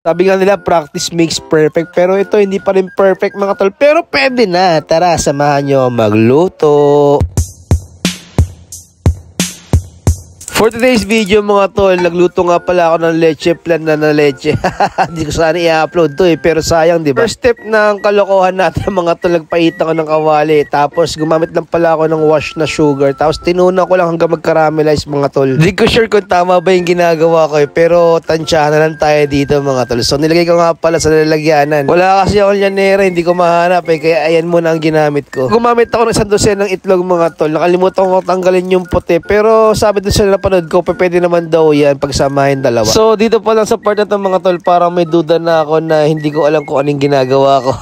Sabi nga nila, practice makes perfect. Pero ito, hindi pa rin perfect mga tol. Pero pwede na. Tara, samahan nyo magluto. For today's video mga tol, nagluto nga pala ako ng leche plan na leche. Hindi ko sana i-upload to pero sayang, di ba? First step ng kalokohan natin mga tol, nagpaita ko ng kawali. Tapos gumamit lang pala ako ng wash na sugar. Tapos tinuna ko lang hanggang mag-caramelize mga tol. Hindi ko sure kung tama ba yung ginagawa ko pero tansyahan na lang tayo dito mga tol. So nilagay ko nga pala sa lalagyanan. Wala kasi ako lyanera, hindi ko mahanap kaya ayan muna ang ginamit ko. Gumamit ako ng 1 ng itlog mga tol. Nakalimutan ko tanggalin yung puti pero sabi doon sila panood ko, pwede naman daw yan pagsamahin dalawa. So dito pa lang sa part na to mga tol, parang may duda na ako na hindi ko alam kung anong ginagawa ko.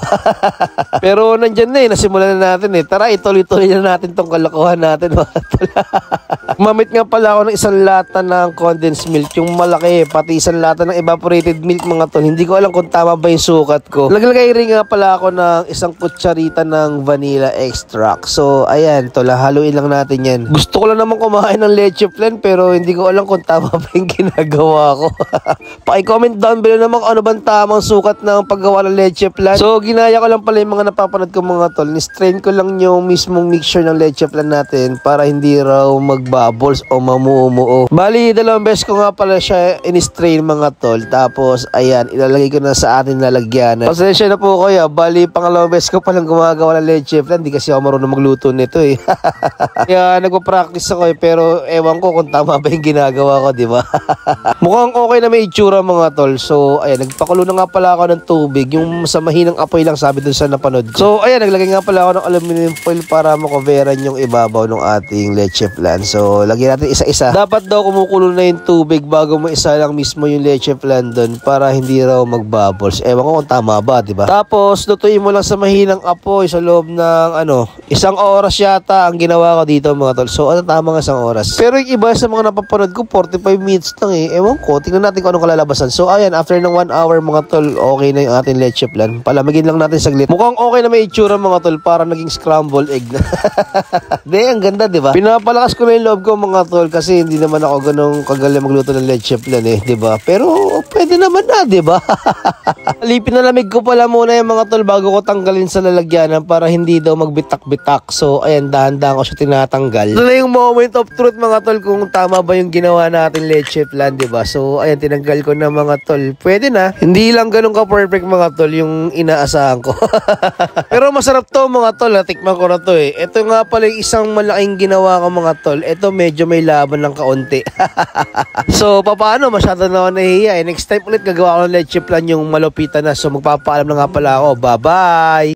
Pero nandyan na nasimulan na natin Tara, ituloy-tuloy na natin tong kalokohan natin mga tol. Gumamit nga pala ako ng 1 lata ng condensed milk, yung malaki, pati 1 lata ng evaporated milk mga tol. Hindi ko alam kung tama ba yung sukat ko. Naglagay rin nga pala ako ng 1 kutsarita ng vanilla extract. So ayan tol, haluin lang natin yan. Gusto ko lang naman kumain ng leche flan pero hindi ko alam kung tama ba yung ginagawa ko. Paki-comment down below naman kung ano bang tamang sukat ng paggawa ng leche flan. So ginaya ko lang pala yung mga napapanood ko mga tol. Ni-strain ko lang yung mismong mixture ng leche flan natin para hindi raw magbubbles o mamumuo. Bali, 2 beses ko nga pala siya in-strain mga tol. Tapos ayan, ilalagay ko na sa ating lalagyanan. Pasensya na po kuya. Bali, 2 beses ko palang gumagawa ng leche flan. Hindi kasi ako marunong magluto nito Kaya nagpa-practice ako pero ewan ko kung tama ba yung ginagawa ko, di ba? Mukhang okay na may itsura mga tol. So, ayan, nagpakulo na nga pala ako ng tubig. Yung sa mahinang apoy lang sabi dun sa napanood ko. So, ayan, naglagay nga pala ako ng aluminum foil para makoveran yung ibabaw ng ating leche flan. So, lagyan natin isa-isa. Dapat daw kumukulo na yung tubig bago mo isa lang mismo yung leche flan dun para hindi raw magbubbles. Ewan ko kung tama ba, di ba? Tapos, lutuin mo lang sa mahinang apoy sa loob ng, 1 oras yata ang ginawa ko dito mga tol. So, tama nga 1 oras. Pero yung iba sa mga napapanood ko 45 minutes lang Ewan ko, tingnan natin kung anong kalalabasan. So ayan, after ng 1 hour mga tol, okay na yung ating leche flan. Palamigin lang natin saglit. Mukhang okay na may itsura mga tol, para naging scrambled egg na. Ang ganda, di ba? Pinapalakas ko na yung loob ko mga tol kasi hindi naman ako ganong kagaling magluto ng leche flan di ba? Pero pwede naman na, di ba? Alipin na lamig ko pala muna yung mga tol bago ko tanggalin sa lalagyanan para hindi daw magbitak-bitak. So ayan, dahan-dahan ko siya tinatanggal. Ito na yung moment of truth mga tol kung tama ba yung ginawa natin leche flan, di ba? So ayan, tinanggal ko na mga tol. Pwede na. Hindi lang ganun ka-perfect mga tol yung inaasahan ko. Pero masarap to mga tol. Natikman ko na to Ito nga pala yung isang malaking ginawa ko mga tol. Ito medyo may laban ng kaunti. So paano? Masyado na ako nahihiya Next time ulit gagawa ko ng leche flan yung malupitan na. So magpapaalam na nga pala ako. Bye-bye!